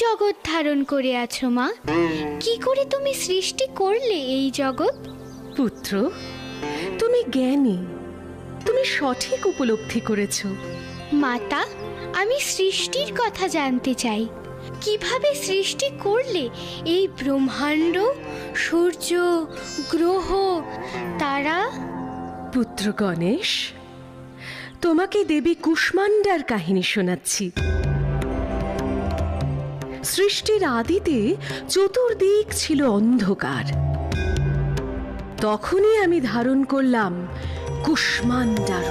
জগৎ ধারণ করে আছো মা? কি করে তুমি সৃষ্টি করলে এই জগৎ? পুত্র, তুমি জ্ঞানী, তুমি সঠিক উপলব্ধি করেছো। মাতা, আমি সৃষ্টির কথা জানতে চাই। কিভাবে সৃষ্টি করলে এই ব্রহ্মাণ্ড, সূর্য, গ্রহ, তারা? পুত্র গণেশ, তোমাকে দেবী কুষ্মান্ডার কাহিনী শোনাচ্ছি। সৃষ্টির আদিতে চতুর্দিক ছিল অন্ধকার। তখনই আমি ধারণ করলাম কুষ্মান্ডার।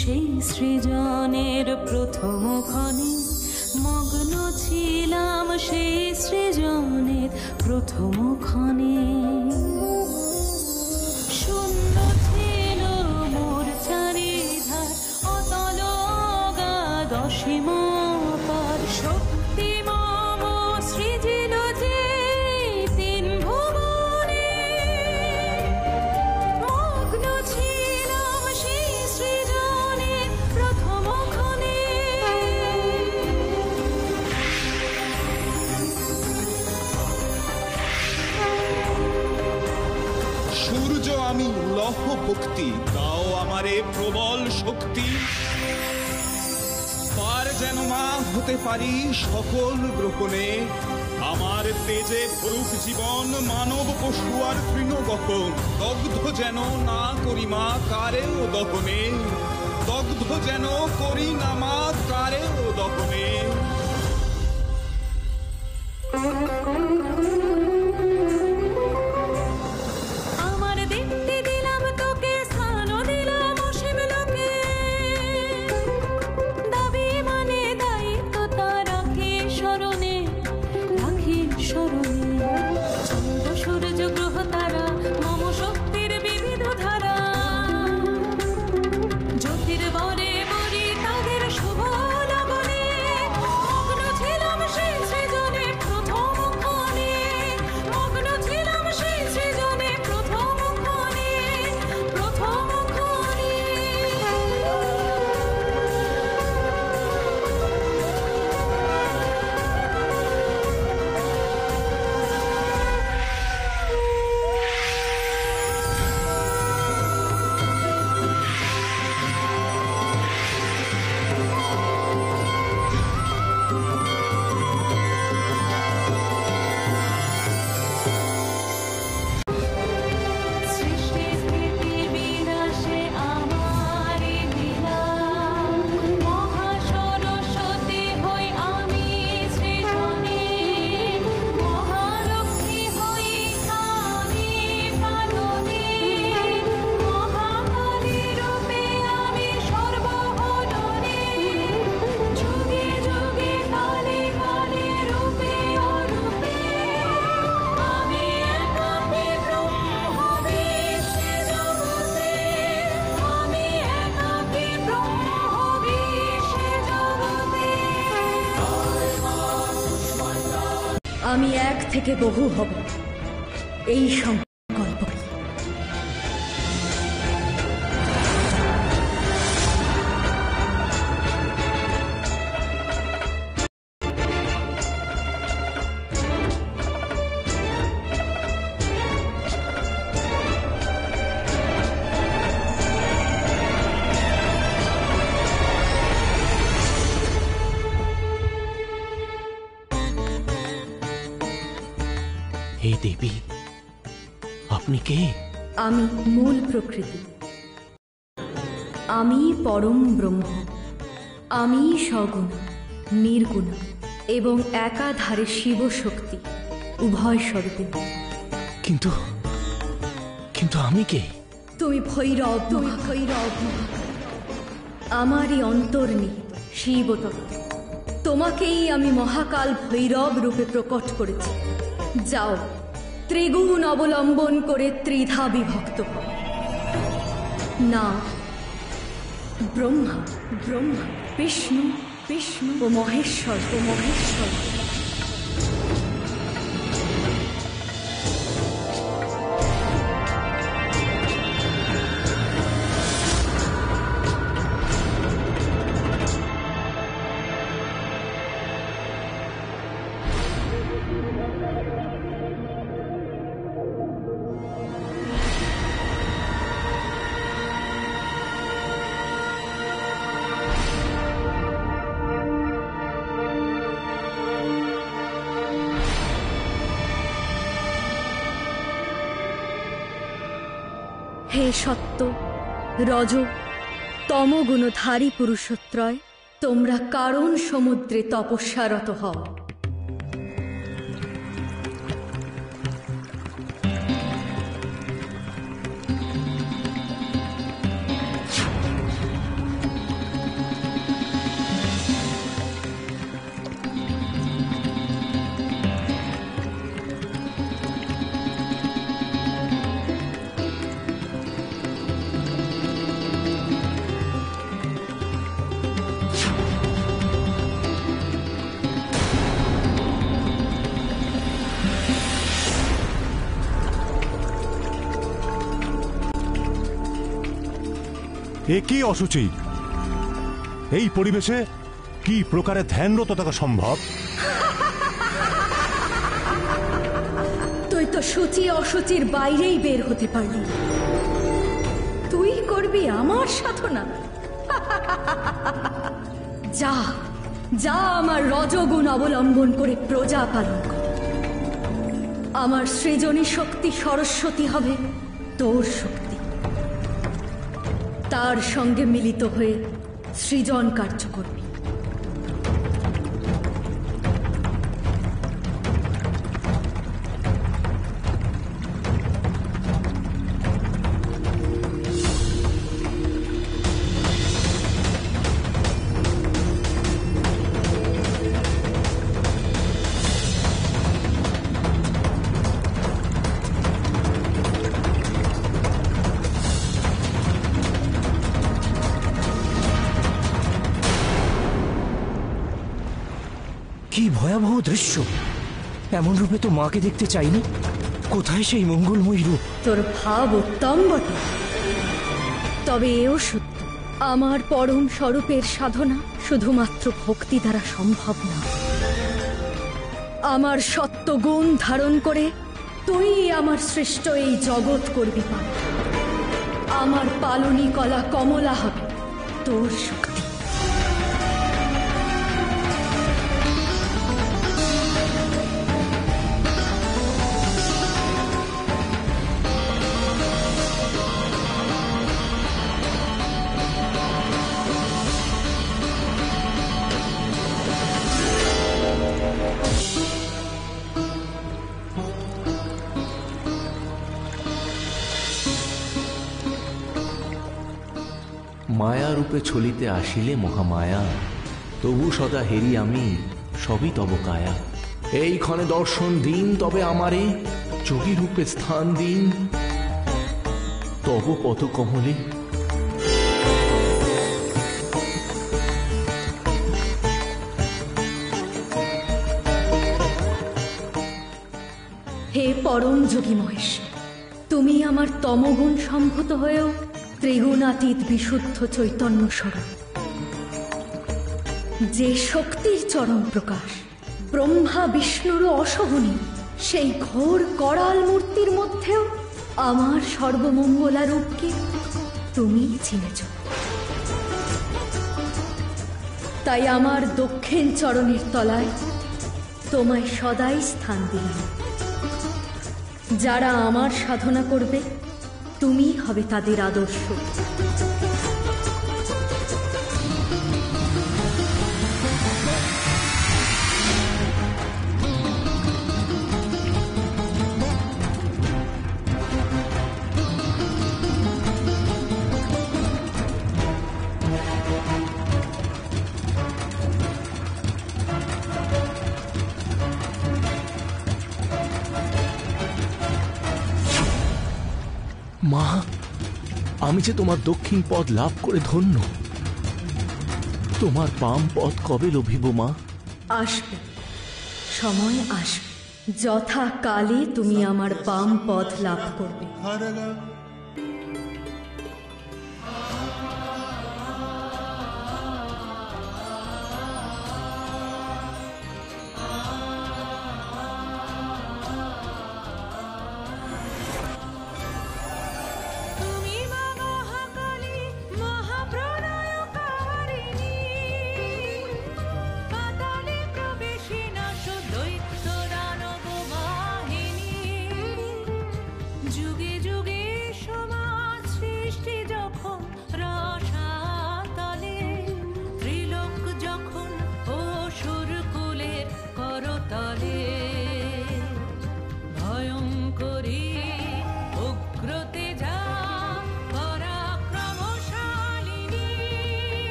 সেই সৃজনের প্রথম ক্ষণে মগ্ন ছিলাম, সেই সৃজনের প্রথম ক্ষণে। শূন্য ছিল মোর চারিধার, অতল অগাধ অসীম পার। শক্তি মম সৃজিল যে তিন ভুবনে, মগ্ন ছিলাম সেই সৃজনের প্রথম ক্ষণে। সূর্য আমি লহ ভক্তি, তাও আমারে প্রবল শক্তি। পার যেন মা হতে পারি সকল গ্রহণে, আমার তেজে ভরুক জীবন মানব পশু আর তৃণগহন। দগ্ধ যেন না করি মা কারেও দহনে, দগ্ধ যেন করি না মা কারেও দহনে। আমি এক থেকে বহু হব, এই সংকল্প। হে দেবী, আপনি কে? আমি মূল প্রকৃতি, আমি পরম ব্রহ্ম, আমি সগুণ, নির্গুণ এবং একাধারে শিব শক্তি উভয় স্বরূপে। কিন্তু কিন্তু আমি কে? তুমি ভৈরব, তুমি ভৈরব। আমারই অন্তর্নিহিত শিবতত্ত্ব। তোমাকেই আমি মহাকাল ভৈরব রূপে প্রকট করেছি। যাও, ত্রিগুণ অবলম্বন করে ত্রিধা বিভক্ত হও। না, ব্রহ্মা, ব্রহ্মা, বিষ্ণু, বিষ্ণু ও মহেশ্বর, ও মহেশ্বর। হে সত্য, রজ, তমগুণধারী পুরুষত্রয়, তোমরা কারণ সমুদ্রে তপস্যারত হও। এ কি অসুচি? এই পরিবেশে কি প্রকারে ধ্যানরত থাকা সম্ভব? তুই তো শুচি অশুচির বাইরেই বের হতে পারলি। তুই করবি আমার সাধনা? যা, যা আমার রজগুণ অবলম্বন করে প্রজা পালন কর। আমার সৃজনী শক্তি সরস্বতী হবে তোর শক্তি। তার সঙ্গে মিলিত হয়ে সৃজন কার্য করবি। কি ভয়াবহ দৃশ্য! এমন রূপে তো মাকে দেখতে চাইনি। কোথায় সেই মঙ্গলময়ী রূপ? তোর ভাব উত্তম বটে, তবে এও সত্য, আমার পরম স্বরূপের সাধনা শুধুমাত্র ভক্তি দ্বারা সম্ভব না। আমার সত্য গুণ ধারণ করে তুই আমার সৃষ্ট এই জগৎ করবি পার। আমার পালনী কলা কমলা হবে তোর শক্তি। মায়া রূপে ছলিতে আসিলে মহামায়া, তবু সদা হেরি আমি সবই তব কায়া। এই ক্ষণে দর্শন দিন তবে আমারে, যোগী রূপে স্থান দিন তব পদ কমলে। হে পরম যোগী মহেশ, তুমি আমার তমগুণ সম্ভূত হয়েও ত্রিগুণাতীত বিশুদ্ধ চৈতন্য স্বরূপ। যে শক্তির চরম প্রকাশ, ব্রহ্মা বিষ্ণুরও অসহনীয়, সেই ঘোর করাল মূর্তির মধ্যেও আমার সর্বমঙ্গলা রূপকে তুমি চিনেছ। তাই আমার দক্ষিণ চরণের তলায় তোমায় সদাই স্থান দিলাম। যারা আমার সাধনা করবে তুমি হবে তাদের আদর্শ। আমি যে তোমার দক্ষিণ পদ লাভ করে ধন্য। তোমার বাম পদ কবে লভিব মা? আসবে, সময় আসবে, যথাকালে তুমি আমার বাম পথ লাভ করবে।